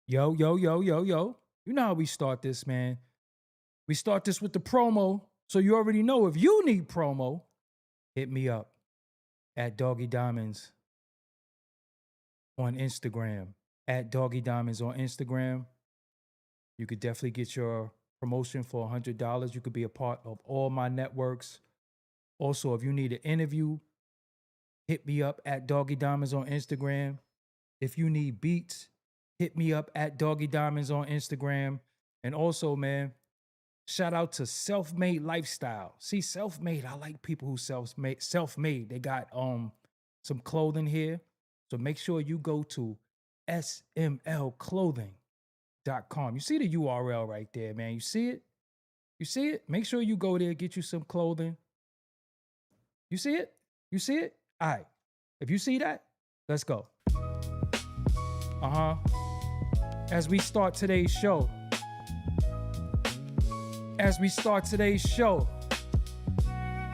Yo, yo, yo, yo, yo. You know how we start this, man. We start this with the promo. So you already know if you need promo, hit me up at Doggy Diamonds on Instagram. At Doggy Diamonds on Instagram. You could definitely get your promotion for $100. You could be a part of all my networks. Also, if you need an interview, hit me up at Doggy Diamonds on Instagram. If you need beats, hit me up at Doggy Diamonds on Instagram. And also, man, shout out to Self-Made Lifestyle. See, self-made, I like people who self-made. They got some clothing here. So make sure you go to smlclothing.com. You see the URL right there, man. You see it? You see it? Make sure you go there, get you some clothing. You see it? You see it? All right. If you see that, let's go. As we start today's show,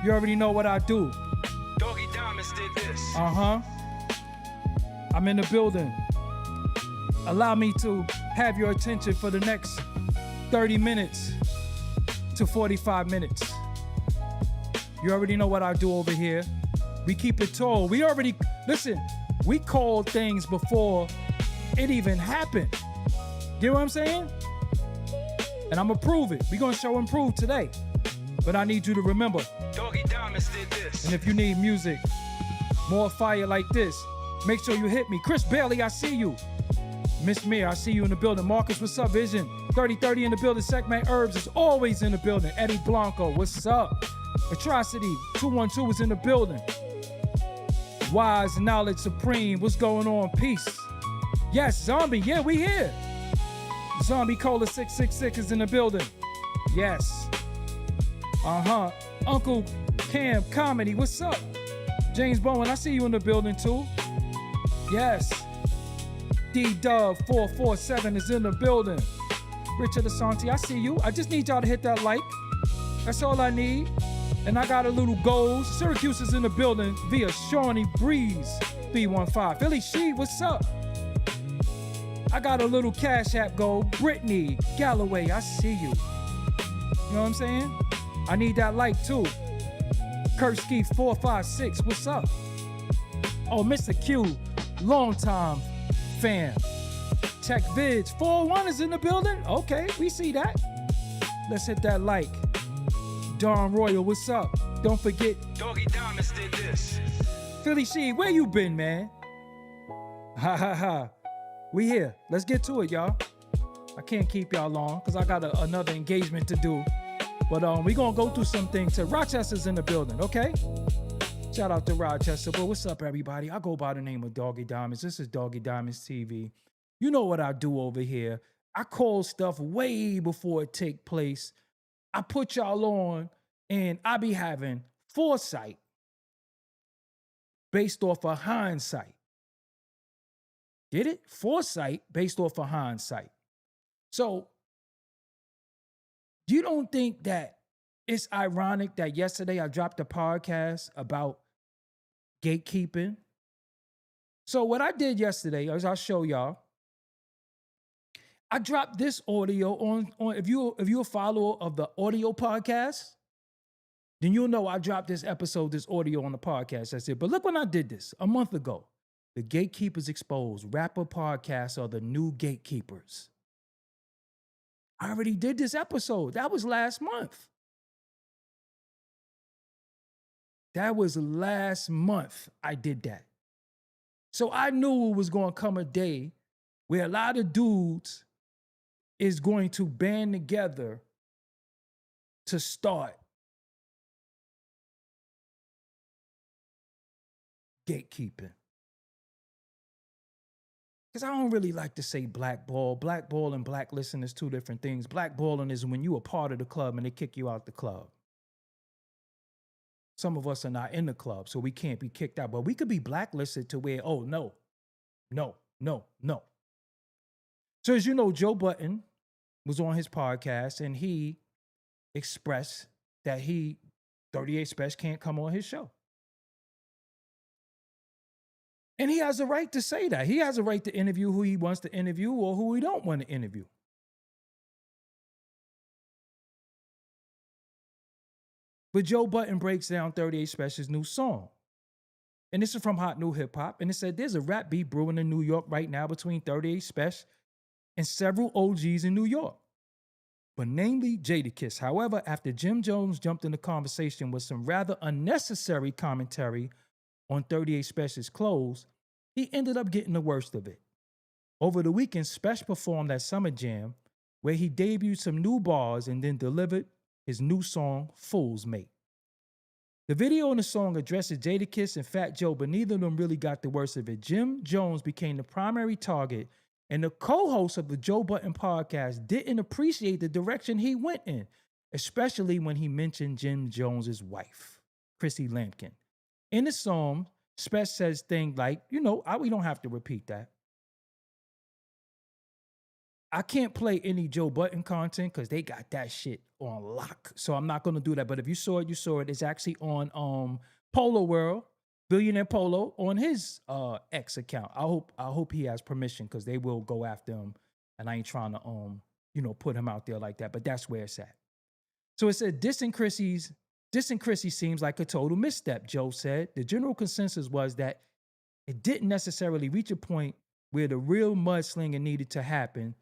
you already know what I do. Doggy Diamonds did this. I'm in the building. Allow me to have your attention for the next 30 minutes to 45 minutes. You already know what I do over here. We keep it tall. We called things before it even happened. You know what I'm saying? And I'm gonna prove it. We're gonna show and prove today. But I need you to remember. Doggy Diamonds did this. And if you need music, more fire like this, make sure you hit me. Chris Bailey, I see you. Miss Mir, I see you in the building. Marcus, what's up? Vision 3030 in the building. Segment Herbs is always in the building. Eddie Blanco, what's up? Atrocity 212 is in the building. Wise Knowledge Supreme, what's going on? Peace. Yes, Zombie, yeah, we here. Zombie Cola 666 is in the building. Yes. Uncle Cam Comedy, what's up? James Bowen, I see you in the building too. Yes. D-Dub 447 is in the building. Richard Asante, I see you. I just need y'all to hit that like. That's all I need. And I got a little goals. Syracuse is in the building via Shawnee Breeze B15. Philly She, what's up? I got a little Cash App goal. Brittany Galloway, I see you. You know what I'm saying? I need that like too. Kursky 456, what's up? Oh, Mr. Q, long time fan. Tech Vids 401 is in the building. Okay, we see that. Let's hit that like. Don Royal, what's up? Don't forget. Doggy Diamonds did this. Philly She, where you been, man? Ha ha ha. We here. Let's get to it, y'all. I can't keep y'all long because I got another engagement to do. But we gonna go through some things. Rochester's in the building, okay? Shout out to Rochester. But what's up, everybody? I go by the name of Doggy Diamonds. This is Doggy Diamonds TV. You know what I do over here. I call stuff way before it take place. I put y'all on, and I be having foresight based off of hindsight. Get it? Foresight based off of hindsight. So, you don't think that it's ironic that yesterday I dropped a podcast about gatekeeping? So what I did yesterday, as I'll show y'all, I dropped this audio on if you're a follower of the audio podcast, then you'll know I dropped this audio on the podcast. That's it. But look when I did this a month ago. The Gatekeepers Exposed. Rapper podcasts are the new gatekeepers. I already did this episode. That was last month. I did that. So I knew it was going to come a day where a lot of dudes is going to band together to start gatekeeping. Because I don't really like to say blackball. Blackball and blacklisting is two different things. Blackballing is when you are part of the club and they kick you out the club. Some of us are not in the club, so we can't be kicked out. But we could be blacklisted to where, oh, no. So as you know, Joe Budden was on his podcast, and he expressed that 38 Spesh can't come on his show. And he has a right to say that. He has a right to interview who he wants to interview or who he don't want to interview. But Joe Budden breaks down 38 Spesh's new song. And this is from Hot New Hip Hop. And it said, there's a rap beef brewing in New York right now between 38 Spesh and several OGs in New York, but namely Jadakiss. However, after Jim Jones jumped in the conversation with some rather unnecessary commentary on 38 Spesh's clothes, he ended up getting the worst of it. Over the weekend, Spesh performed at Summer Jam, where he debuted some new bars and then delivered his new song, Fool's Mate. The video in the song addresses Jadakiss and Fat Joe, but neither of them really got the worst of it. Jim Jones became the primary target, and the co-host of the Joe Budden podcast didn't appreciate the direction he went in, especially when he mentioned Jim Jones's wife, Chrissy Lampkin. In the song, Spesh says things like, we don't have to repeat that. I can't play any Joe Budden content because they got that shit on lock. So I'm not going to do that. But if you saw it, you saw it. It's actually on Polo World, Billionaire Polo, on his X account. I hope he has permission because they will go after him. And I ain't trying to put him out there like that. But that's where it's at. So it said, dissing Chrissy seems like a total misstep, Joe said. The general consensus was that it didn't necessarily reach a point where the real mudslinging needed to happen,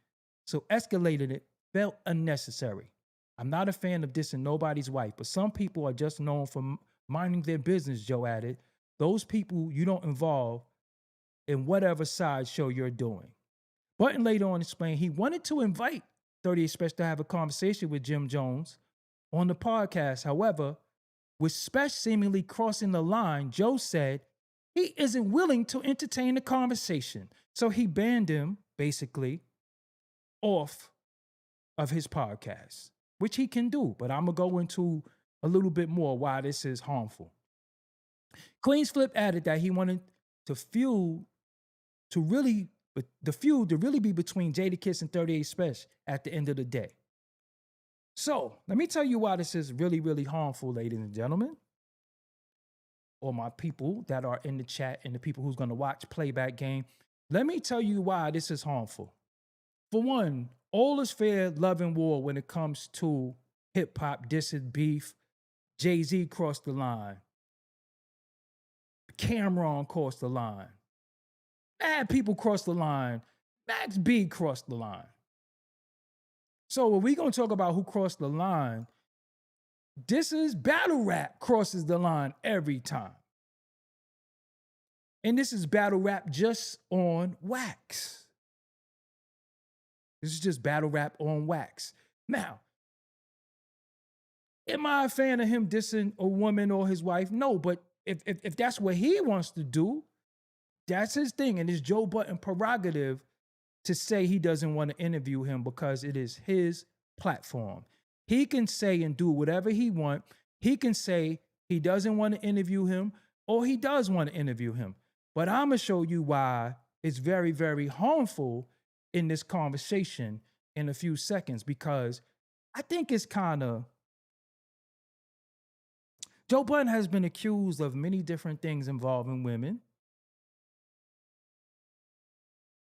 so escalating it felt unnecessary. I'm not a fan of dissing nobody's wife, but some people are just known for minding their business, Joe added. Those people you don't involve in whatever sideshow you're doing. Budden later on explained he wanted to invite 38 Spesh to have a conversation with Jim Jones on the podcast. However, with Spesh seemingly crossing the line, Joe said he isn't willing to entertain the conversation. So he banned him, basically, off of his podcast, which he can do. But I'm going to go into a little bit more why this is harmful. Queens Flip added that he wanted the feud to really be between Jadakiss and 38 Spesh at the end of the day. So let me tell you why this is really, really harmful, ladies and gentlemen, or my people that are in the chat and the people who's going to watch playback game. Let me tell you why this is harmful. For one, all is fair, love, and war when it comes to hip-hop, dissing, beef. Jay-Z crossed the line. Cameron crossed the line. Mad people crossed the line. Max B crossed the line. So when we going to talk about who crossed the line, this is battle rap crosses the line every time. And this is battle rap just on wax. This is just battle rap on wax. Now, am I a fan of him dissing a woman or his wife? No, but if that's what he wants to do, that's his thing. And it's Joe Budden prerogative to say he doesn't want to interview him because it is his platform. He can say and do whatever he wants. He can say he doesn't want to interview him or he does want to interview him. But I'm going to show you why it's very, very harmful in this conversation in a few seconds, because I think it's kind of... Joe Budden has been accused of many different things involving women.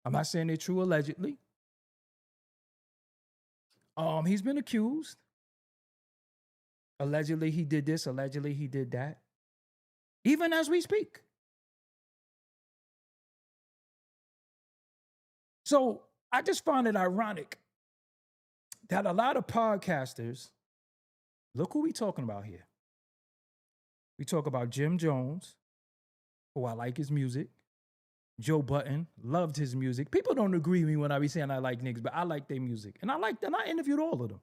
I'm not saying they're true, allegedly. He's been accused. Allegedly he did this, allegedly he did that. Even as we speak. So I just find it ironic that a lot of podcasters, look who we talking about here. We talk about Jim Jones, who I like his music. Joe Budden, loved his music. People don't agree with me when I be saying I like niggas, but I like their music. And I interviewed all of them.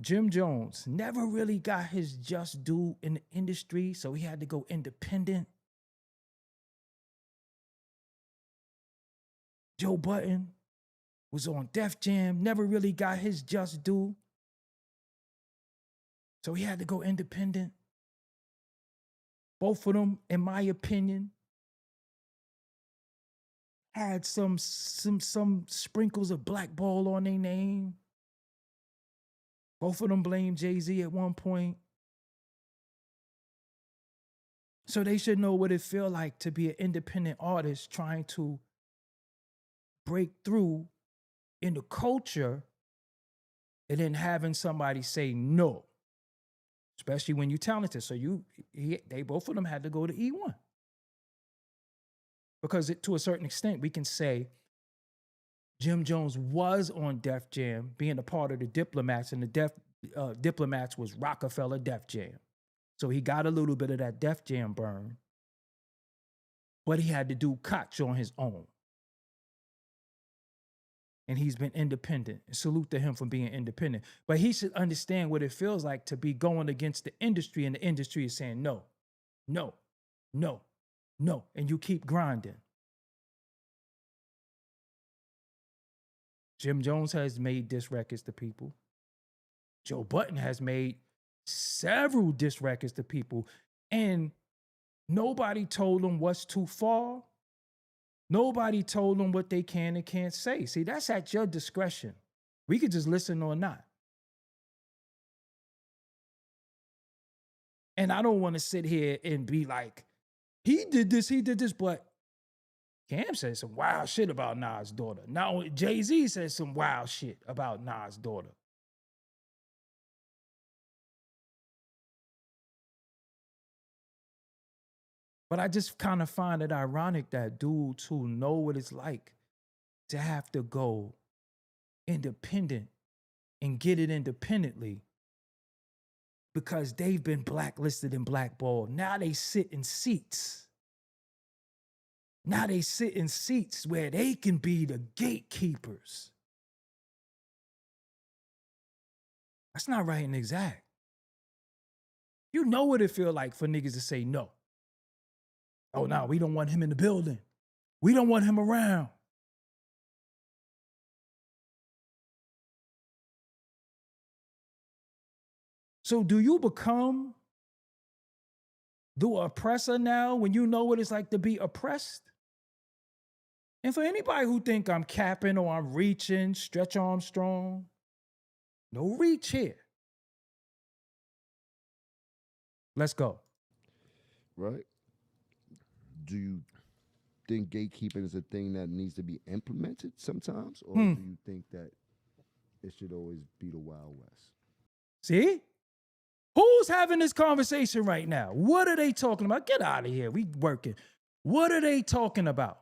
Jim Jones never really got his just due in the industry, so he had to go independent. Joe Budden was on Def Jam, never really got his just due, so he had to go independent. Both of them, in my opinion, had some sprinkles of blackball on their name. Both of them blamed Jay-Z at one point. So they should know what it feel like to be an independent artist trying to break through in the culture and then having somebody say no, especially when you're talented. So they both of them had to go to E1. Because to a certain extent, we can say Jim Jones was on Def Jam, being a part of the Diplomats, and the Diplomats was Rockefeller Def Jam. So he got a little bit of that Def Jam burn, but he had to do Koch on his own. And he's been independent. Salute to him for being independent. But he should understand what it feels like to be going against the industry, and the industry is saying no, no, no, no. And you keep grinding. Jim Jones has made diss records to people. Joe Budden has made several diss records to people. And nobody told them what's too far. Nobody told them what they can and can't say. See, that's at your discretion. We could just listen or not. And I don't want to sit here and be like, he did this, but Cam said some wild shit about Nas' daughter. Not only Jay-Z said some wild shit about Nas' daughter. But I just kind of find it ironic that dudes who know what it's like to have to go independent and get it independently because they've been blacklisted and blackballed. Now they sit in seats. Now they sit in seats where they can be the gatekeepers. That's not right and exact. You know what it feel like for niggas to say no. Oh, no, we don't want him in the building. We don't want him around. So do you become the oppressor now when you know what it's like to be oppressed? And for anybody who think I'm capping or I'm reaching, Stretch Armstrong, no reach here. Let's go. Right? Do you think gatekeeping is a thing that needs to be implemented sometimes? Or do you think that it should always be the Wild West? See? Who's having this conversation right now? What are they talking about? Get out of here. We working. What are they talking about?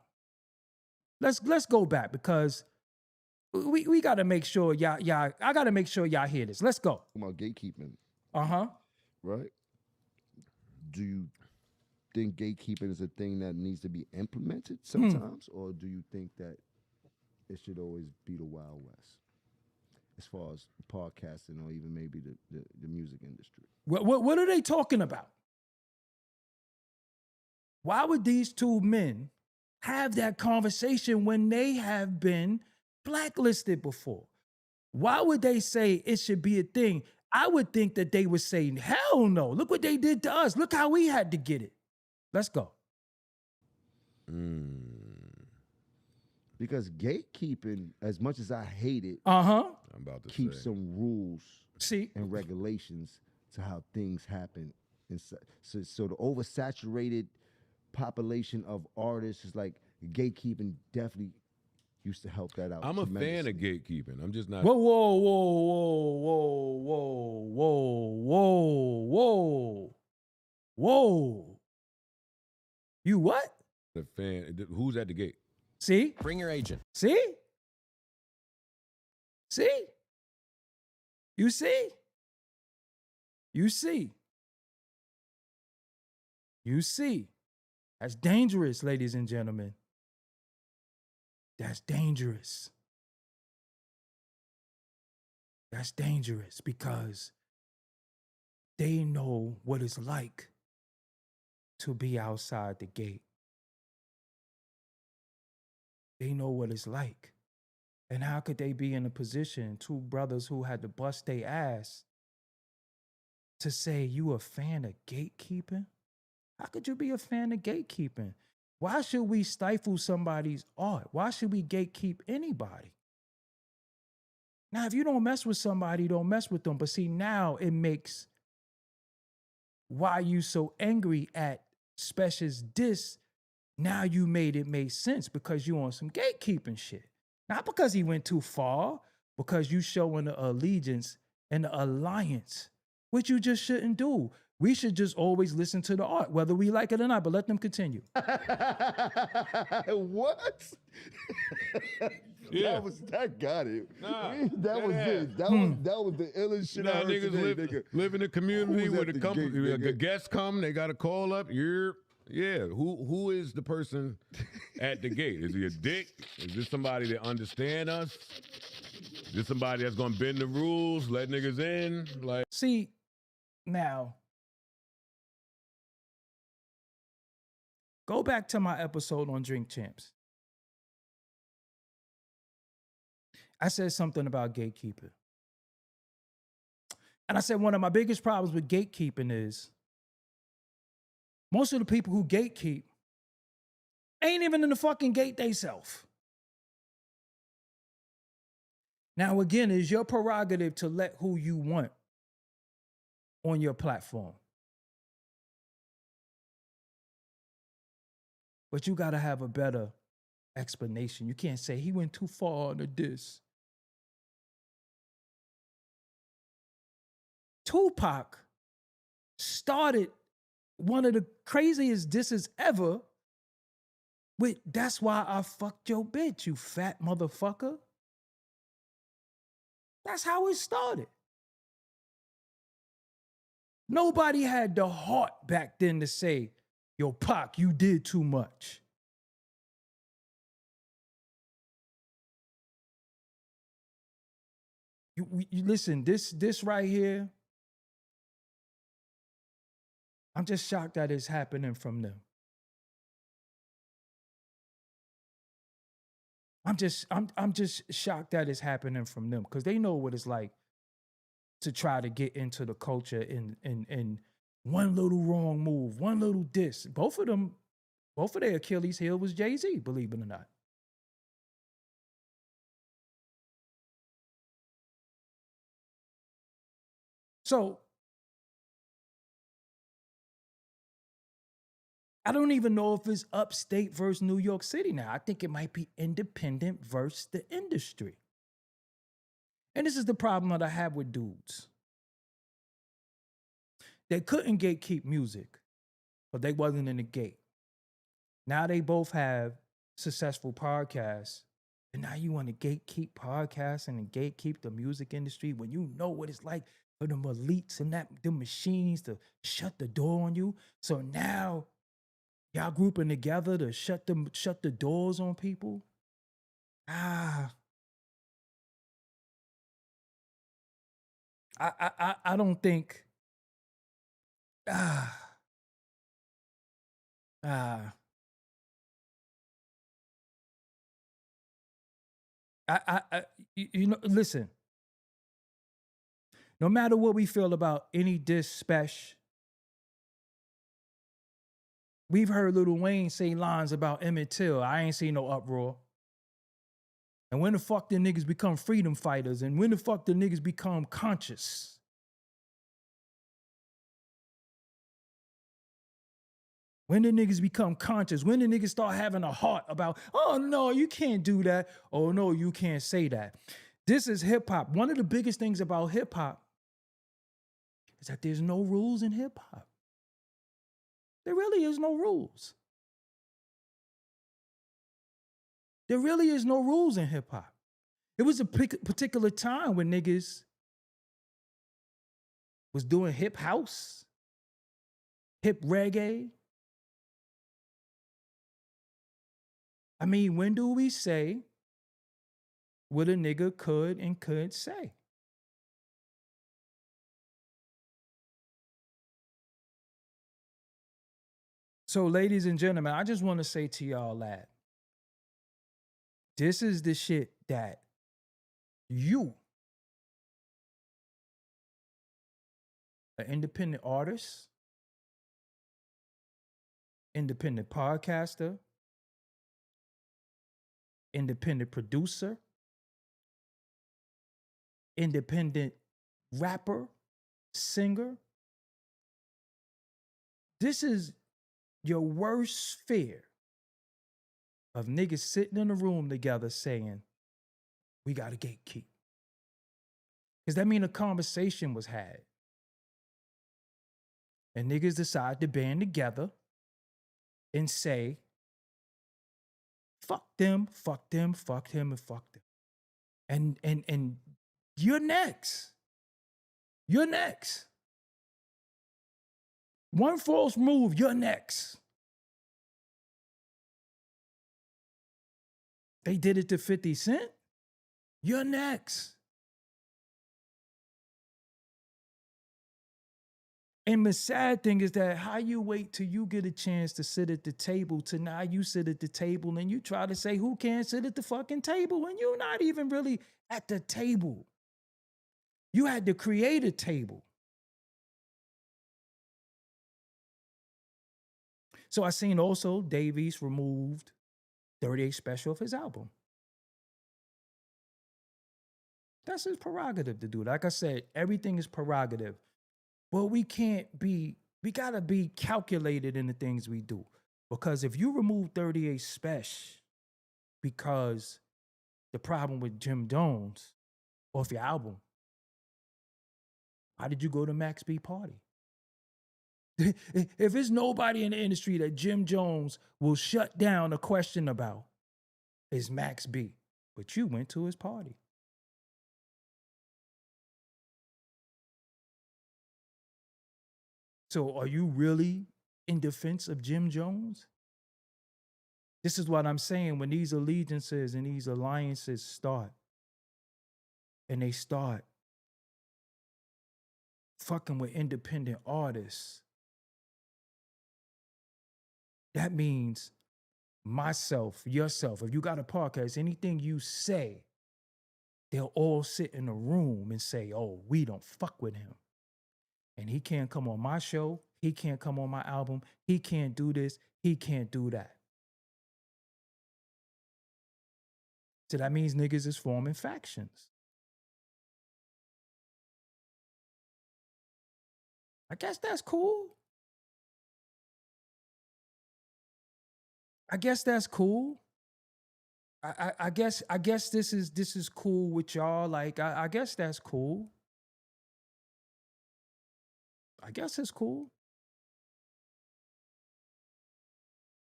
Let's go back because we got to make sure y'all. I got to make sure y'all hear this. Let's go. About gatekeeping. Right? Do you think gatekeeping is a thing that needs to be implemented sometimes? Or do you think that it should always be the Wild West as far as podcasting or even maybe the music industry? What are they talking about? Why would these two men have that conversation when they have been blacklisted before? Why would they say it should be a thing? I would think that they would say, hell no. Look what they did to us. Look how we had to get it. Let's go. Because gatekeeping, as much as I hate it, I'm about to keep say. some rules See, and regulations to how things happen. And so the oversaturated population of artists is like gatekeeping definitely used to help that out. I'm a fan tremendously. of gatekeeping. I'm just not. Whoa. You what? A fan. Who's at the gate? See? Bring your agent. See? You see? That's dangerous, ladies and gentlemen. That's dangerous. That's dangerous because they know what it's like to be outside the gate. They know what it's like. And how could they be in a position, two brothers who had to bust their ass, to say you a fan of gatekeeping? How could you be a fan of gatekeeping? Why should we stifle somebody's art? Why should we gatekeep anybody? Now, if you don't mess with somebody, don't mess with them. But see, now it makes why you so angry at Spesh's diss, now you made it make sense because you on some gatekeeping shit. Not because he went too far, because you showing the allegiance and the alliance, which you just shouldn't do. We should just always listen to the art, whether we like it or not, but let them continue. What? Yeah. That got it. Nah, that was that it. That was the illest shit I Now heard niggas today, nigga. live in a community Who's where at the the company, gate, the nigga? guests come, they got to call up. Who is the person at the gate? Is he a dick? Is this somebody that understand us? Is this somebody that's gonna bend the rules, let niggas in? Like, See, now, go back to my episode on Drink Champs. I said something about gatekeeping. And I said one of my biggest problems with gatekeeping is most of the people who gatekeep ain't even in the fucking gate they self. Now, again, it's your prerogative to let who you want on your platform. But you got to have a better explanation. You can't say he went too far on the diss. Tupac started one of the craziest disses ever with "That's why I fucked your bitch, you fat motherfucker." That's how it started. Nobody had the heart back then to say, "Yo, Pac, you did too much." You listen, this right here, I'm just shocked that it's happening from them. I'm just shocked that it's happening from them because they know what it's like to try to get into the culture in one little wrong move, one little diss. Both of their Achilles heel was Jay-Z, believe it or not. So I don't even know if it's Upstate versus New York City now. I think it might be independent versus the industry. And this is the problem that I have with dudes. They couldn't gatekeep music, but they wasn't in the gate. Now they both have successful podcasts, and now you want to gatekeep podcasts and gatekeep the music industry when you know what it's like for the elites and the machines to shut the door on you. So now y'all grouping together to shut the doors on people. I don't think. Listen. No matter what we feel about any diss Spesh, we've heard Lil Wayne say lines about Emmett Till. I ain't seen no uproar. And when the fuck the niggas become freedom fighters? And when the fuck the niggas become conscious? When the niggas become conscious? When the niggas start having a heart about, oh no, you can't do that. Oh no, you can't say that. This is hip hop. One of the biggest things about hip hop is that there's no rules in hip hop. There really is no rules. There really is no rules in hip hop. It was a particular time when niggas was doing hip house, hip reggae. I mean, when do we say what a nigga could and couldn't say? So, ladies and gentlemen, I just want to say to y'all that this is the shit that you, an independent artist, independent podcaster, independent producer, independent rapper, singer. This is your worst fear of niggas sitting in a room together saying, we got to gatekeep. Because that mean a conversation was had. And niggas decide to band together and say, fuck them, fuck them, fuck him, and fuck them. And you're next. You're next. One false move, you're next. They did it to 50 Cent. You're next. And the sad thing is that how you wait till you get a chance to sit at the table to now you sit at the table and you try to say who can't sit at the fucking table and you're not even really at the table. You had to create a table. So I seen also Davies removed 38 Special of his album. That's his prerogative to do. Like I said, everything is prerogative. But we gotta be calculated in the things we do. Because if you remove 38 Spesh because the problem with Jim Jones off your album, why did you go to Max B party? If there's nobody in the industry that Jim Jones will shut down a question about, it's Max B. But you went to his party. So are you really in defense of Jim Jones? This is what I'm saying. When these allegiances and these alliances start, and they start fucking with independent artists, that means myself, yourself, if you got a podcast, anything you say, they'll all sit in a room and say, oh, we don't fuck with him. And he can't come on my show. He can't come on my album. He can't do this. He can't do that. So that means niggas is forming factions. I guess that's cool. I guess that's cool. I guess this is cool with y'all. Like I guess that's cool. I guess it's cool.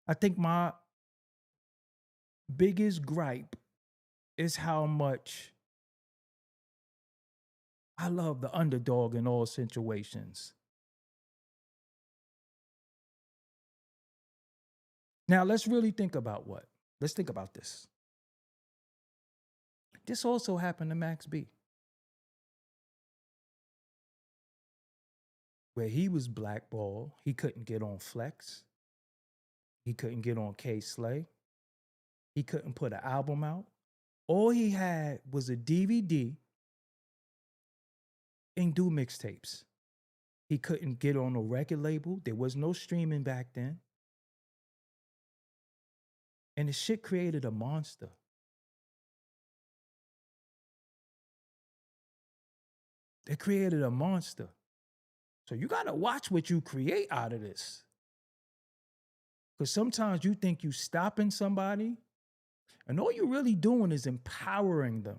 I think my biggest gripe is how much I love the underdog in all situations. Now, let's really think about what? Let's think about this. This also happened to Max B, where he was blackballed. He couldn't get on Flex. He couldn't get on K-Slay. He couldn't put an album out. All he had was a DVD and do mixtapes. He couldn't get on a record label. There was no streaming back then. And the shit created a monster. It created a monster. So you got to watch what you create out of this. Because sometimes you think you stopping somebody, and all you're really doing is empowering them.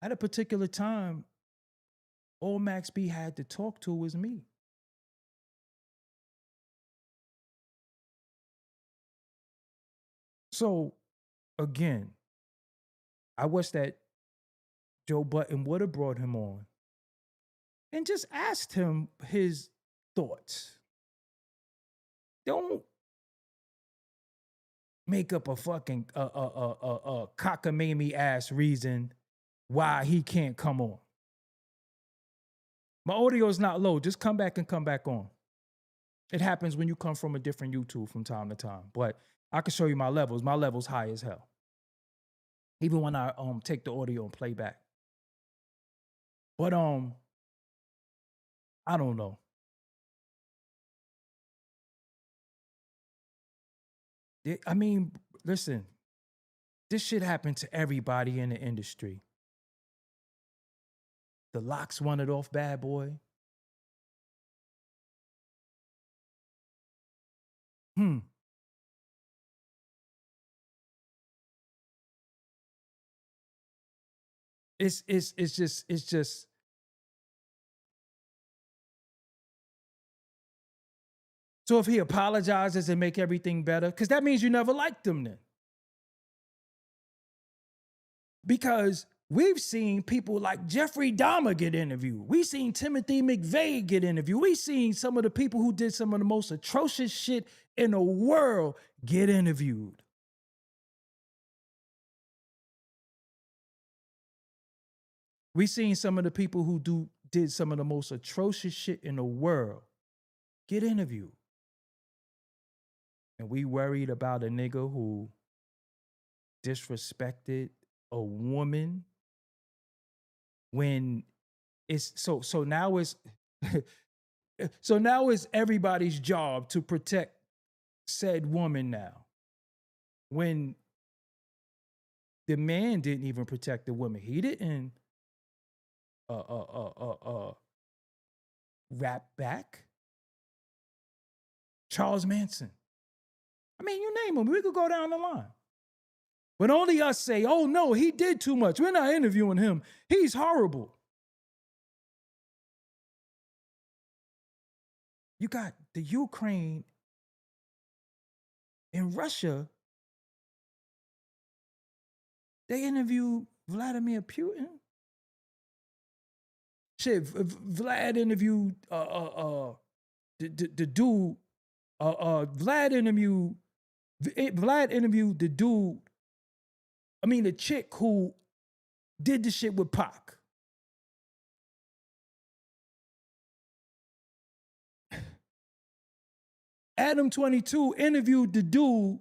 At a particular time, all Max B had to talk to was me. So, again, I wish that Joe Budden would have brought him on and just asked him his thoughts. Don't make up a fucking cockamamie ass reason why he can't come on. My audio is not low. Just come back and come back on. It happens when you come from a different YouTube from time to time. But I can show you my levels. My level's high as hell. Even when I take the audio and play back. But I don't know. I mean, listen, this shit happened to everybody in the industry. The Locks wanted off Bad Boy. Hmm. It's just so if he apologizes and make everything better, because that means you never liked him then. Because we've seen people like Jeffrey Dahmer get interviewed. We've seen Timothy McVeigh get interviewed. We've seen some of the people who did some of the most atrocious shit in the world get interviewed. We've seen some of the people who did some of the most atrocious shit in the world get interviewed. And we worried about a nigga who disrespected a woman when it's so now it's so now it's everybody's job to protect said woman now. When the man didn't even protect the woman. He didn't rap back. Charles Manson. I mean, you name him. We could go down the line. But only us say, oh no, he did too much. We're not interviewing him. He's horrible. You got the Ukraine and Russia. They interviewed Vladimir Putin. Shit, Vlad interviewed the dude. Vlad interviewed the dude. I mean, the chick who did the shit with Pac. Adam 22 interviewed the dude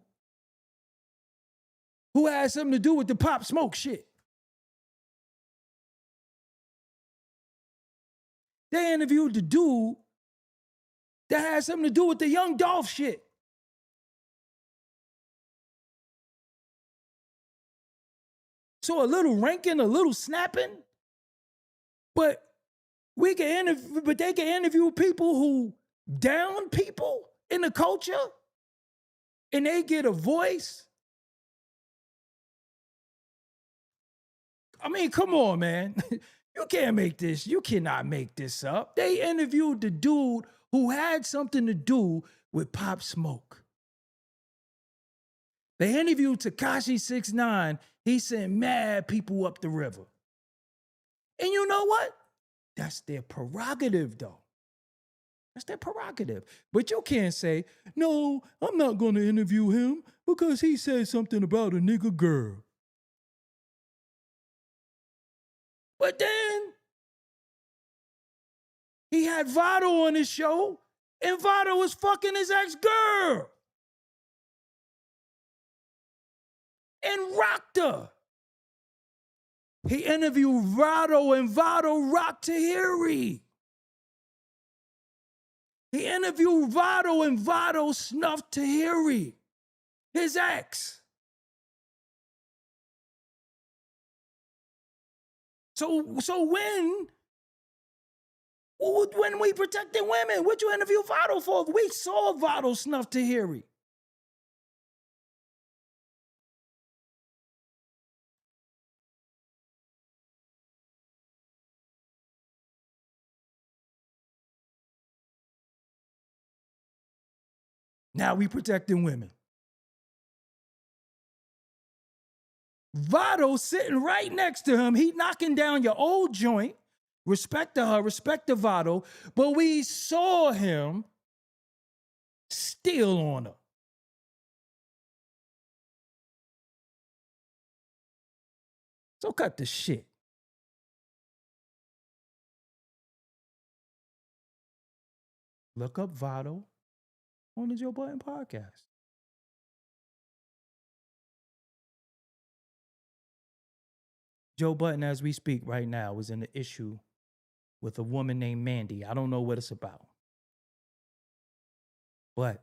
who had something to do with the Pop Smoke shit. They interviewed the dude that had something to do with the Young Dolph shit. So a little ranking, a little snapping, but they can interview people who down people in the culture, and they get a voice. I mean, come on, man. You can't make this. You cannot make this up. They interviewed the dude who had something to do with Pop Smoke. They interviewed Tekashi 6ix9ine. He sent mad people up the river. And you know what? That's their prerogative, though. That's their prerogative. But you can't say, no, I'm not going to interview him because he said something about a nigga girl. But then he had Vado on his show, and Vado was fucking his ex-girl. And rocked her. He interviewed Vado, and Vado rocked Tahiri. He interviewed Vado, and Vado snuffed Tahiri, his ex. So when we protected women, what you interview Vado for? We saw Vado snuff Tahiri. Now we protecting women. Vado sitting right next to him. He knocking down your old joint. Respect to her, respect to Vado. But we saw him steal on her. So cut the shit. Look up Vado on the Joe Budden podcast. Joe Budden, as we speak right now, is in an issue with a woman named Mandy. I don't know what it's about. But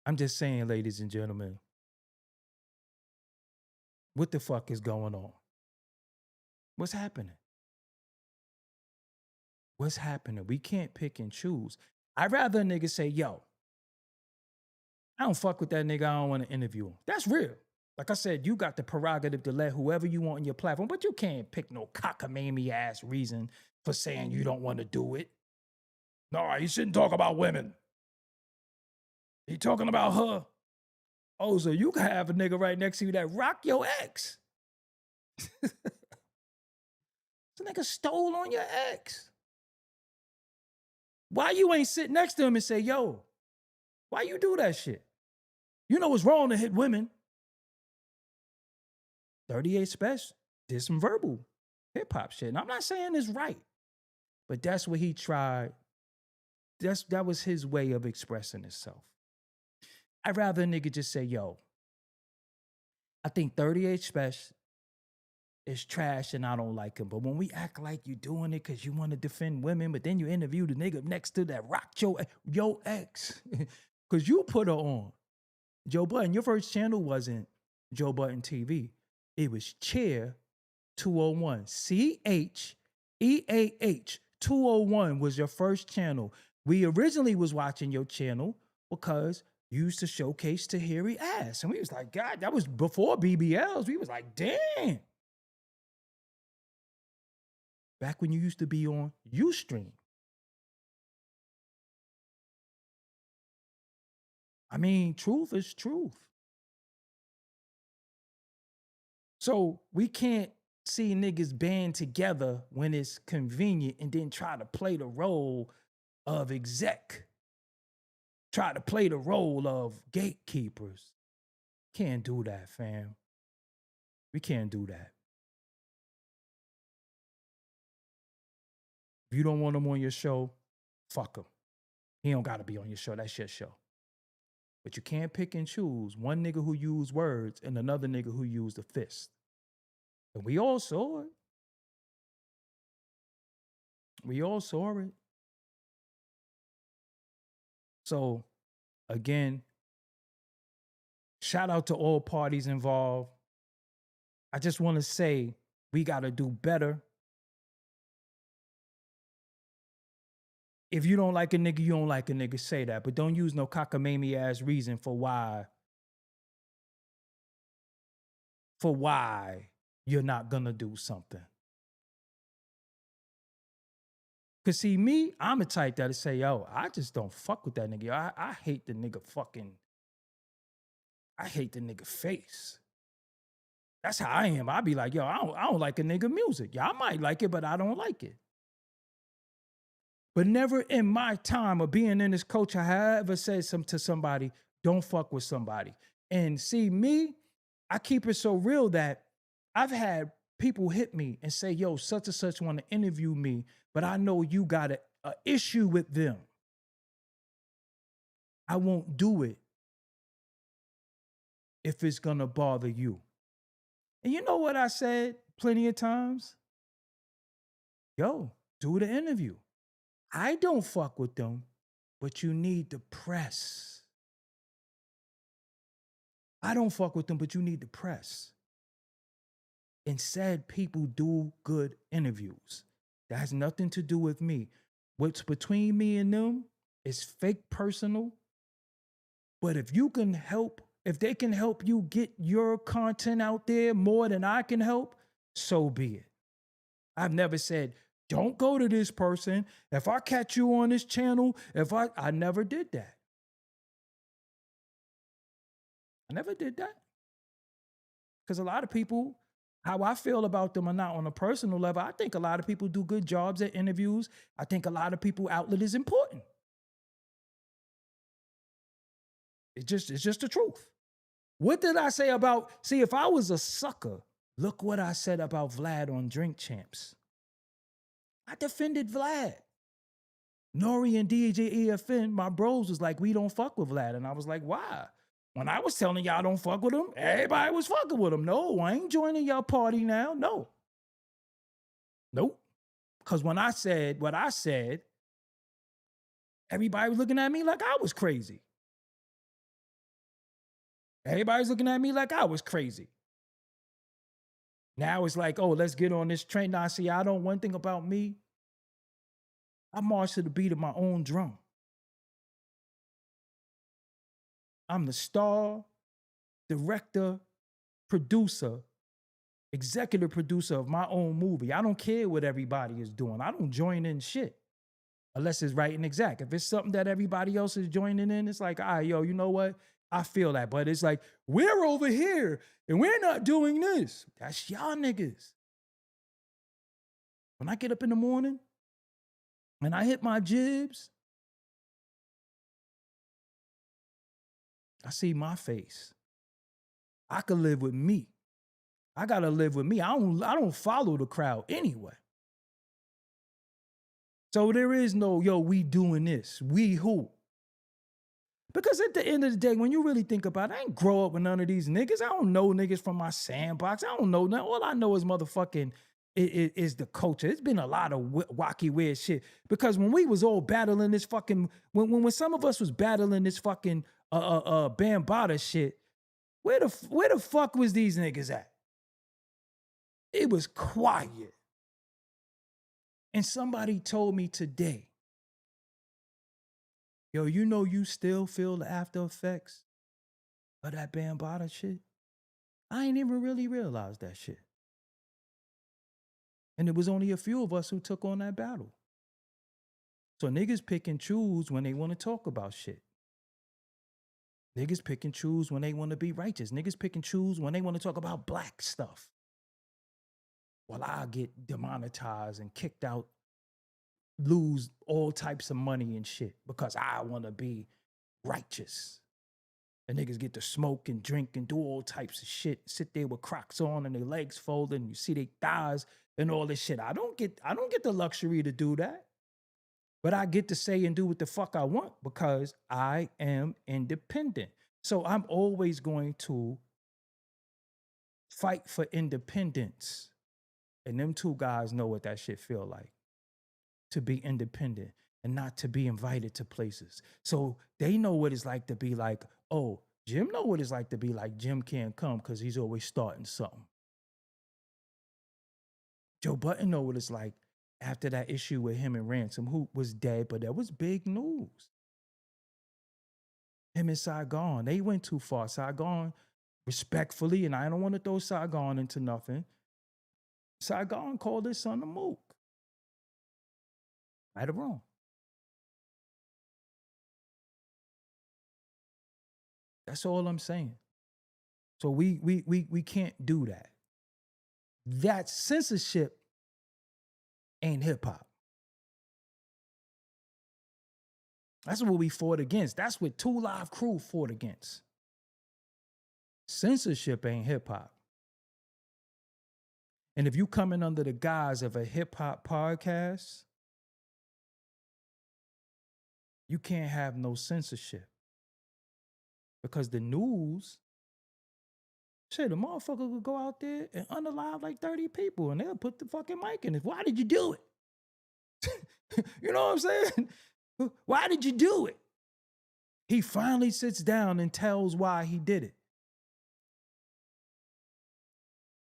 I'm just saying, ladies and gentlemen, what the fuck is going on? What's happening? What's happening? We can't pick and choose. I'd rather a nigga say, yo, I don't fuck with that nigga. I don't want to interview him. That's real. Like I said, you got the prerogative to let whoever you want on your platform, but you can't pick no cockamamie ass reason for saying you don't want to do it. No, you shouldn't talk about women. He talking about her. Oh, so you can have a nigga right next to you that rock your ex. This nigga stole on your ex. Why you ain't sit next to him and say, yo, why you do that shit? You know it's wrong to hit women. 38 Spesh did some verbal hip hop shit. And I'm not saying it's right, but that's what he tried. That was his way of expressing himself. I'd rather a nigga just say, yo, I think 38 Spesh is trash and I don't like him. But when we act like you doing it because you want to defend women, but then you interview the nigga next to that rocked your ex, because you put her on. Joe Budden, your first channel wasn't Joe Budden TV. It was Cheer 201. CHEAH 201 was your first channel. We originally was watching your channel because you used to showcase Tahiri ass. And we was like, God, that was before BBLs. We was like, damn. Back when you used to be on Ustream. I mean, truth is truth. So we can't see niggas band together when it's convenient and then try to play the role of exec. Try to play the role of gatekeepers. Can't do that, fam. We can't do that. If you don't want him on your show, fuck him. He don't gotta be on your show. That's your show. But you can't pick and choose one nigga who used words and another nigga who used a fist. And we all saw it. We all saw it. So, again, shout out to all parties involved. I just want to say we got to do better. If you don't like a nigga, you don't like a nigga, say that. But don't use no cockamamie ass reason for why you're not gonna do something. Cause see, me, I'm the type that'll say, yo, I just don't fuck with that nigga. I hate the nigga I hate the nigga face. That's how I am. I be like, yo, I don't like a nigga music. Yeah, I might like it, but I don't like it. But never in my time of being in this culture have I ever said to somebody, don't fuck with somebody. And see, me, I keep it so real that I've had people hit me and say, yo, such and such want to interview me, but I know you got an issue with them. I won't do it if it's going to bother you. And you know what I said plenty of times? Yo, do the interview. I don't fuck with them, but you need the press. I don't fuck with them, but you need the press. And said people do good interviews. That has nothing to do with me. What's between me and them is fake personal. But if you can help, if they can help you get your content out there more than I can help, so be it. I've never said, don't go to this person. If I catch you on this channel, I never did that. I never did that. Because a lot of people, how I feel about them are not on a personal level. I think a lot of people do good jobs at interviews. I think a lot of people outlet is important. It's just the truth. What did I say about, see, if I was a sucker, look what I said about Vlad on Drink Champs. I defended Vlad. Nori and DJ EFN, my bros was like, we don't fuck with Vlad. And I was like, why? When I was telling y'all don't fuck with him, everybody was fucking with him. No, I ain't joining y'all party now. No. Nope. Because when I said what I said, everybody was looking at me like I was crazy. Everybody's looking at me like I was crazy. Now it's like, oh, let's get on this train. Now, see, one thing about me, I march to the beat of my own drum. I'm the star, director, producer, executive producer of my own movie. I don't care what everybody is doing. I don't join in shit unless it's right and exact. If it's something that everybody else is joining in, it's like, all right, yo, you know what? I feel that. But it's like, we're over here and we're not doing this. That's y'all niggas. When I get up in the morning and I hit my jibs, I see my face. I could live with me. I gotta live with me. I don't follow the crowd anyway. So there is no, yo, we doing this. We who? Because at the end of the day, when you really think about it, I ain't grow up with none of these niggas. I don't know niggas from my sandbox. I don't know nothing. All I know is motherfucking is the culture. It's been a lot of wacky, weird shit. Because when we was all battling this fucking, when some of us was battling this fucking Bambaataa shit, where the fuck was these niggas at? It was quiet. And somebody told me today, yo, you know you still feel the after effects of that Bambaataa shit? I ain't even really realized that shit. And it was only a few of us who took on that battle. So niggas pick and choose when they want to talk about shit. Niggas pick and choose when they want to be righteous. Niggas pick and choose when they want to talk about black stuff. While I get demonetized and kicked out, lose all types of money and shit because I want to be righteous. And niggas get to smoke and drink and do all types of shit, sit there with Crocs on and their legs folded and you see their thighs and all this shit. I don't get the luxury to do that. But I get to say and do what the fuck I want because I am independent. So I'm always going to fight for independence. And them two guys know what that shit feel like. To be independent and not to be invited to places. So they know what it's like to be like, oh, Jim know what it's like to be like Jim can't come because he's always starting something. Joe Budden know what it's like after that issue with him and Ransom, who was dead, but that was big news. Him and Saigon, they went too far. Saigon, respectfully, and I don't want to throw Saigon into nothing, Saigon called his son a mook. Right or wrong? That's all I'm saying. So we can't do that. That censorship ain't hip hop. That's what we fought against. That's what Two Live Crew fought against. Censorship ain't hip hop. And if you come in under the guise of a hip hop podcast, you can't have no censorship. Because the news, shit, the motherfucker could go out there and unalive like 30 people and they'll put the fucking mic in it. Why did you do it? You know what I'm saying? Why did you do it? He finally sits down and tells why he did it.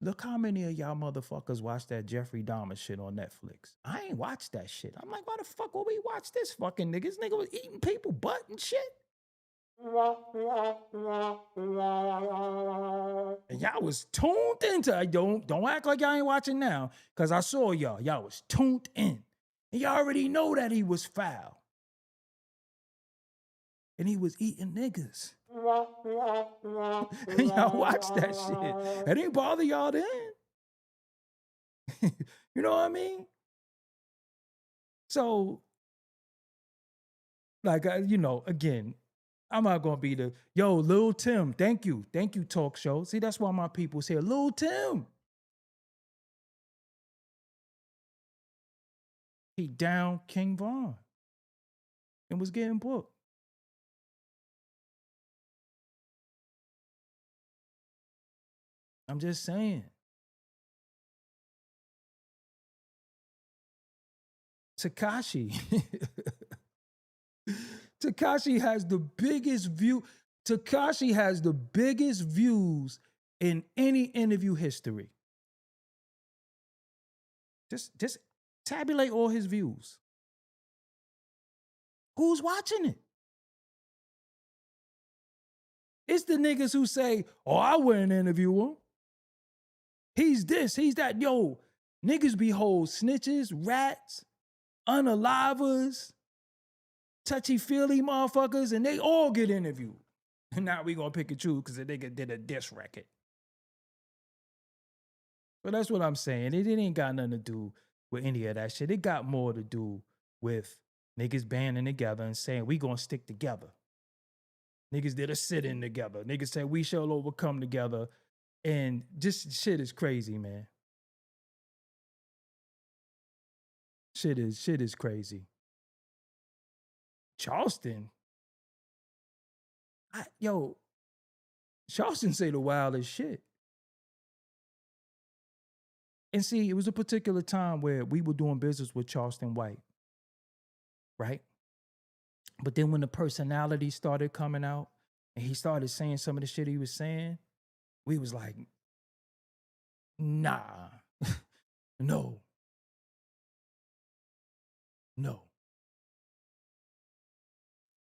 Look how many of y'all motherfuckers watch that Jeffrey Dahmer shit on Netflix. I ain't watched that shit. I'm like, why the fuck would we watch this fucking nigga? This nigga was eating people butt and shit. And y'all was tuned into it. Don't act like y'all ain't watching now, because I saw y'all. Y'all was tuned in. And y'all already know that he was foul. And he was eating niggas. And y'all watch that shit. It ain't bother y'all then. You know what I mean? So, like, again, I'm not going to be Lil Tim, thank you, talk show. See, that's why my people say, Lil Tim. He down King Von and was getting booked. I'm just saying. Tekashi. Tekashi has the biggest view. Tekashi has the biggest views in any interview history. Just tabulate all his views. Who's watching it? It's the niggas who say, oh, I wouldn't interview him. He's this, he's that. Yo, niggas behold snitches, rats, unalivers, touchy-feely motherfuckers, and they all get interviewed. And now we gonna pick and choose because the nigga did a diss record. But that's what I'm saying. It ain't got nothing to do with any of that shit. It got more to do with niggas banding together and saying, we gonna stick together. Niggas did a sit-in together. Niggas said, we shall overcome together. And just shit is crazy, man. Shit is crazy. Charleston. Charleston say the wildest shit. And see, it was a particular time where we were doing business with Charleston White, right? But then when the personality started coming out and he started saying some of the shit he was saying, we was like, nah, no.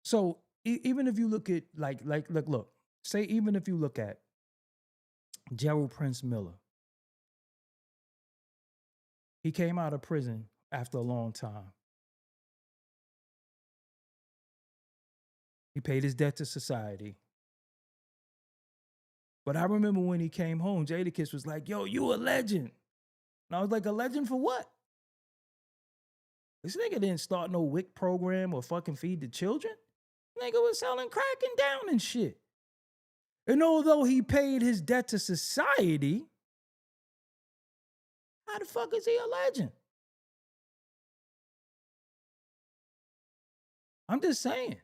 So even if you look at look, say even if you look at Gerald Prince Miller, he came out of prison after a long time. He paid his debt to society. But I remember when he came home, Jadakiss was like, yo, you a legend. And I was like, a legend for what? This nigga didn't start no WIC program or fucking feed the children. Nigga was selling crack and down and shit. And although he paid his debt to society, how the fuck is he a legend? I'm just saying.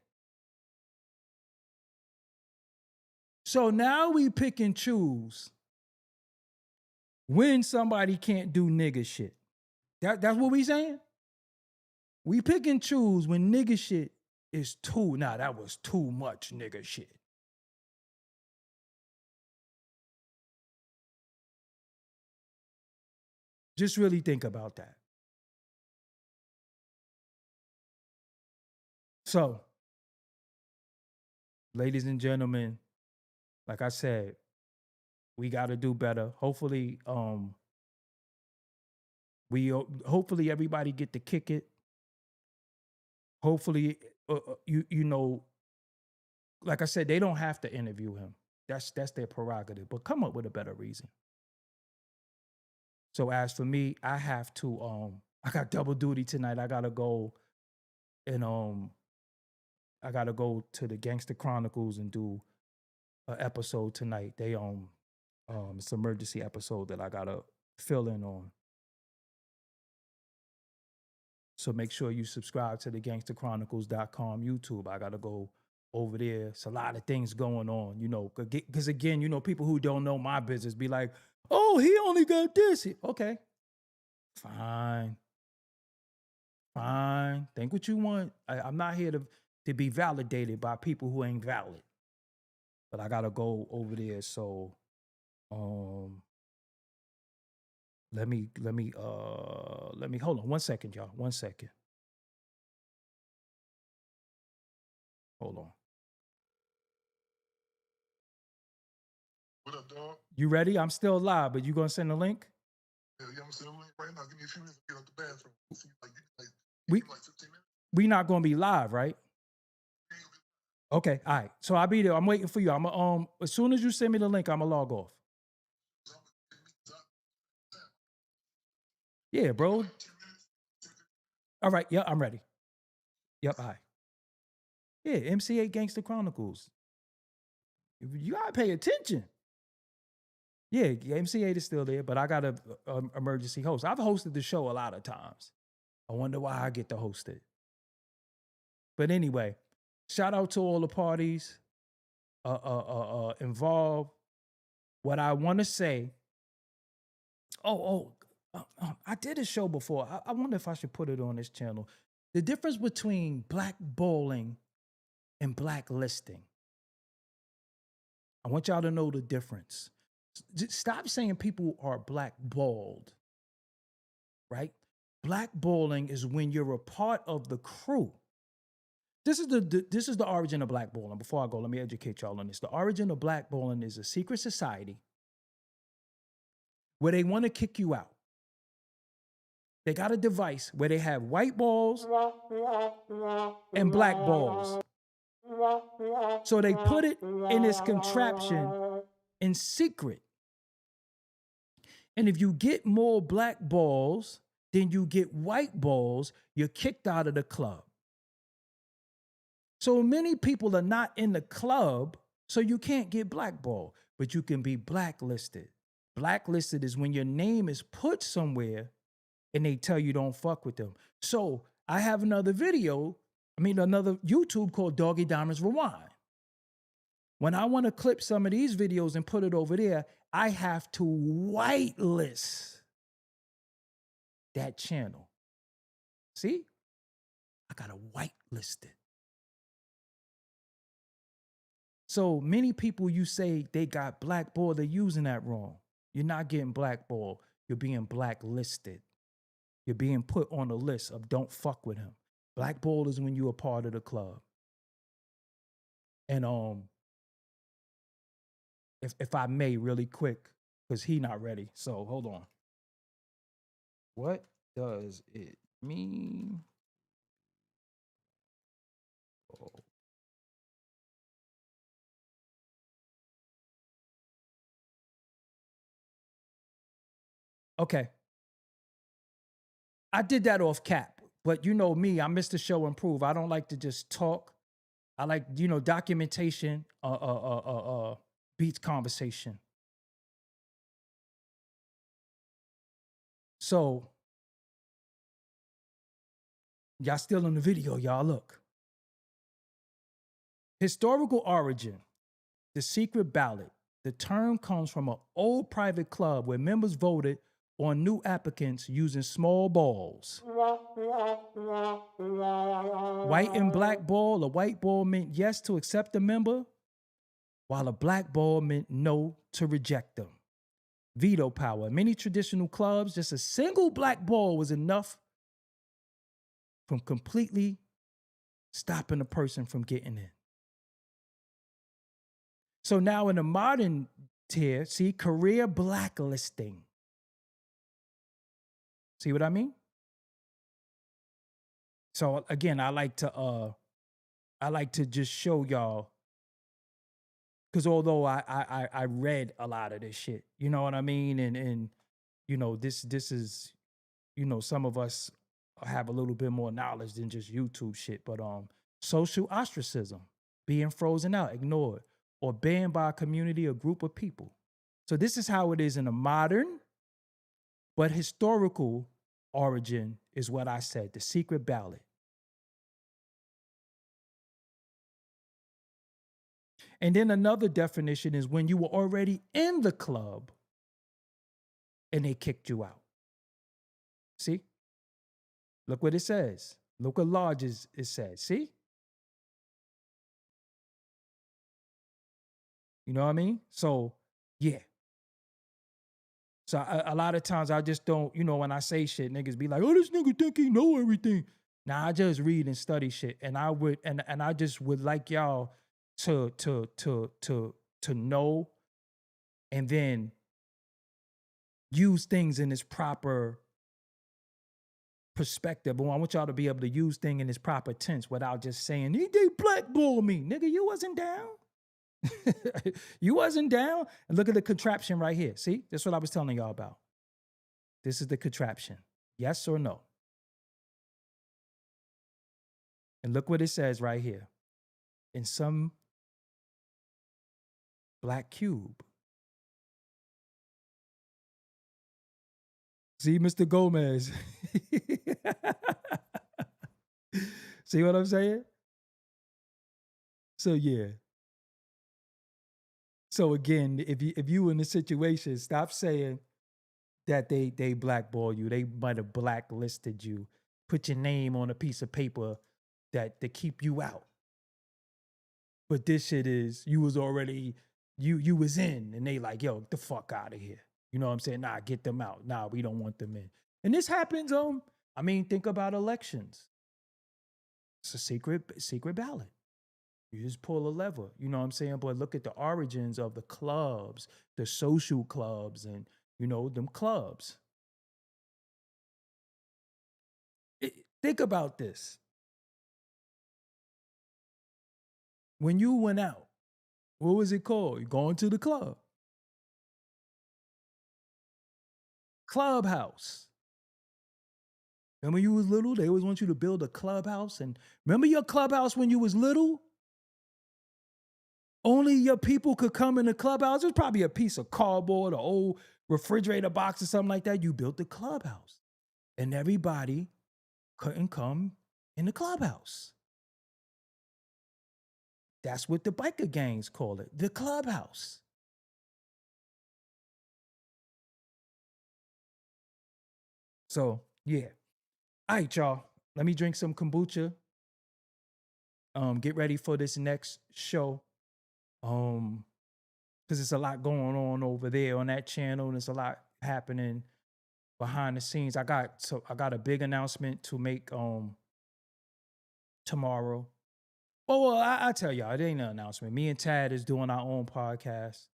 So now we pick and choose when somebody can't do nigga shit. That's what we saying? We pick and choose when nigga shit is too, nah, that was too much nigga shit. Just really think about that. So, ladies and gentlemen, like I said, we got to do better. Hopefully, hopefully everybody get to kick it. Hopefully, you know, like I said, they don't have to interview him. That's their prerogative. But come up with a better reason. So as for me, I have to. I got double duty tonight. I gotta go and I gotta go to the Gangster Chronicles and do an episode tonight. They it's an emergency episode that I gotta fill in on. So make sure you subscribe to the gangsterchronicles.com YouTube. I gotta go over there. It's a lot of things going on, you know, because again, you know, people who don't know my business be like, oh, he only got this. Okay, fine. Think what you want. I'm not here to be validated by people who ain't valid. But I gotta go over there. So let me hold on 1 second, y'all. 1 second. Hold on. What up, dog? You ready? I'm still live, but you gonna send the link? Yeah, I'm gonna send a link right now. Give me a few minutes to get out the bathroom. See, like 15 minutes. We not gonna be live, right? Okay, all right. So I'll be there. I'm waiting for you. I'm as soon as you send me the link, I'm gonna log off. Yeah, bro. All right, yeah, I'm ready. Yep, all right. Yeah, MC8 Gangster Chronicles. You gotta pay attention. Yeah, MC8 is still there, but I got a emergency host. I've hosted the show a lot of times. I wonder why I get to host it. But anyway, shout out to all the parties involved. What I want to say, I did a show before. I wonder if I should put it on this channel. The difference between blackballing and blacklisting. I want y'all to know the difference. Stop saying people are blackballed, right? Blackballing is when you're a part of the crew, this is the origin of blackballing. Before I go, let me educate y'all on this. The origin of blackballing is a secret society where they want to kick you out. They got a device where they have white balls and black balls. So they put it in this contraption in secret. And if you get more black balls than you get white balls, you're kicked out of the club. So many people are not in the club, so you can't get blackballed, but you can be blacklisted. Blacklisted is when your name is put somewhere and they tell you don't fuck with them. So I have another YouTube called Doggie Diamonds Rewind. When I want to clip some of these videos and put it over there, I have to whitelist that channel. See? I got to whitelist it. So many people, you say they got blackballed, they're using that wrong. You're not getting blackballed. You're being blacklisted. You're being put on a list of don't fuck with him. Blackballed is when you're a part of the club. And if I may, really quick, because he not ready. So hold on. What does it mean? Oh. Okay. I did that off cap, but you know me, I miss the show and prove. I don't like to just talk. I like, documentation, beats conversation. So, y'all still in the video, y'all look. Historical origin, the secret ballot. The term comes from an old private club where members voted on new applicants using small balls. White and black ball, a white ball meant yes to accept a member, while a black ball meant no to reject them. Veto power. In many traditional clubs, just a single black ball was enough from completely stopping a person from getting in. So now in the modern tier, see, career blacklisting. See what I mean? So again, I like to just show y'all, because although I read a lot of this shit, you know what I mean? And this is, some of us have a little bit more knowledge than just YouTube shit, but social ostracism, being frozen out, ignored, or banned by a community or group of people. So this is how it is in a modern but historical origin is what I said, the secret ballot. And then another definition is when you were already in the club and they kicked you out. See? Look what it says. Look what large it says. See? You know what I mean? So, yeah. So a lot of times I just don't, when I say shit, niggas be like, oh, this nigga think he know everything. Nah, I just read and study shit. And I would, and I just would like y'all to know and then use things in its proper perspective. But I want y'all to be able to use things in its proper tense without just saying, they blackball me. Nigga, you wasn't down. You wasn't down. And look at the contraption right here. See, that's what I was telling y'all about. This is the contraption. Yes or no? And look what it says right here. In some black cube. See, Mr. Gomez. See what I'm saying? So yeah. So again, if you in the situation, stop saying that they blackball you. They might have blacklisted you. Put your name on a piece of paper that to keep you out. But this shit is, you was already, you was in, and they like, yo, get the fuck out of here. You know what I'm saying? Nah, get them out. Nah, we don't want them in. And this happens, think about elections. It's a secret ballot. You just pull a lever, you know what I'm saying? But look at the origins of the clubs, the social clubs, and, you know, them clubs. Think about this. When you went out, what was it called? You going to the club. Clubhouse. And when you was little, they always want you to build a clubhouse. And remember your clubhouse when you was little? Only your people could come in the clubhouse. It was probably a piece of cardboard or old refrigerator box or something like that. You built the clubhouse. And everybody couldn't come in the clubhouse. That's what the biker gangs call it, the clubhouse. So, yeah. All right, y'all. Let me drink some kombucha. Get ready for this next show. Because there's a lot going on over there on that channel, and there's a lot happening behind the scenes. I got a big announcement to make tomorrow. Well, I tell y'all, it ain't an announcement. Me and Tad is doing our own podcast.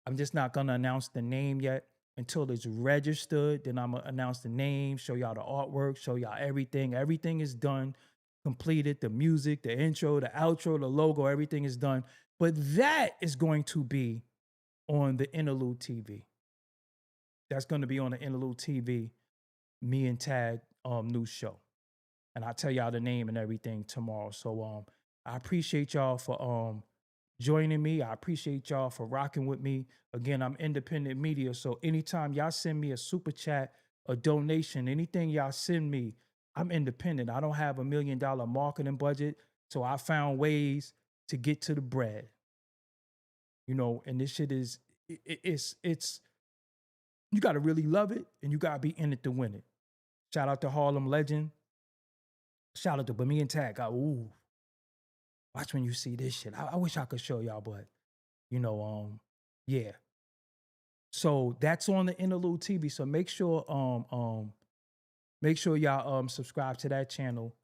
I'm just not gonna announce the name yet until it's registered. Then I'm gonna announce the name, show y'all the artwork, show y'all everything. Everything is done, completed. The music, the intro, the outro, the logo, everything is done. But that is going to be on the Interlude TV. That's going to be on the Interlude TV, me and Tad new show. And I'll tell y'all the name and everything tomorrow. So I appreciate y'all for joining me. I appreciate y'all for rocking with me. Again, I'm independent media. So anytime y'all send me a super chat, a donation, anything y'all send me, I'm independent. I don't have $1 million marketing budget. So I found ways to get to the bread. You know, and this shit is, it's you got to really love it, and you got to be in it to win it. Shout out to Harlem Legend. Shout out to me and Tag. Ooh, watch when you see this shit. I wish I could show y'all, but, you know, yeah. So that's on the Interlude TV. So make sure y'all subscribe to that channel,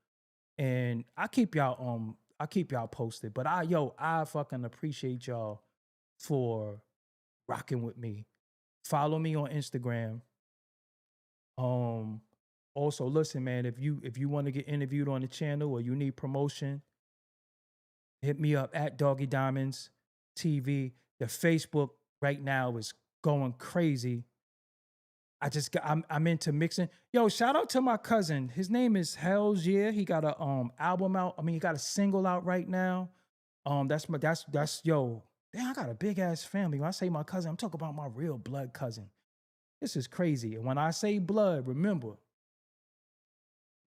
and I keep y'all posted. But I fucking appreciate y'all for rocking with me. Follow me on Instagram. Also, listen, man, if you want to get interviewed on the channel or you need promotion, hit me up at Doggie Diamonds TV. The Facebook right now is going crazy. I'm into mixing. Yo, shout out to my cousin. His name is Hells Yeah. He got a album out. I mean, he got a single out right now. That's yo. Damn, I got a big ass family. When I say my cousin, I'm talking about my real blood cousin. This is crazy. And when I say blood, remember,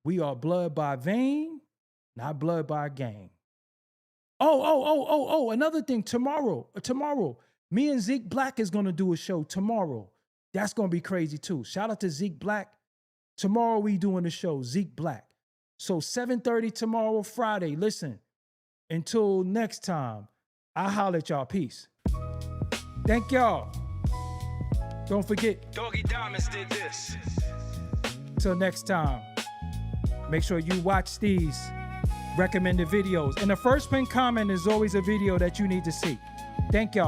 we are blood by vein, not blood by gang. Oh, another thing, tomorrow, me and Zeke Black is gonna do a show tomorrow. That's gonna be crazy too. Shout out to Zeke Black. Tomorrow we doing the show, Zeke Black. So 7:30 tomorrow, Friday. Listen, until next time, I'll holler at y'all. Peace. Thank y'all. Don't forget. Doggie Diamonds did this. Till next time, make sure you watch these recommended videos. And the first pinned comment is always a video that you need to see. Thank y'all.